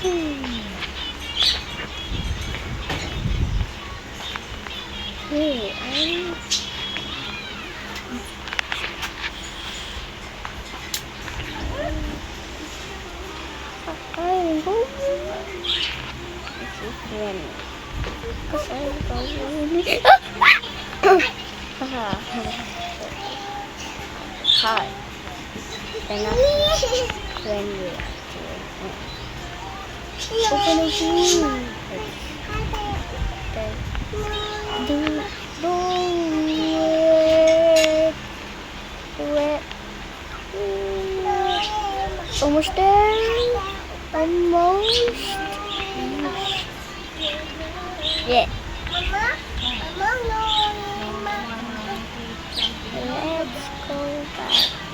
Hey, I'm going. Because I'm going. Hi. They're not friendly actually. Open it. Do it. Do it. Almost there. Almost. Yeah. Let's go back.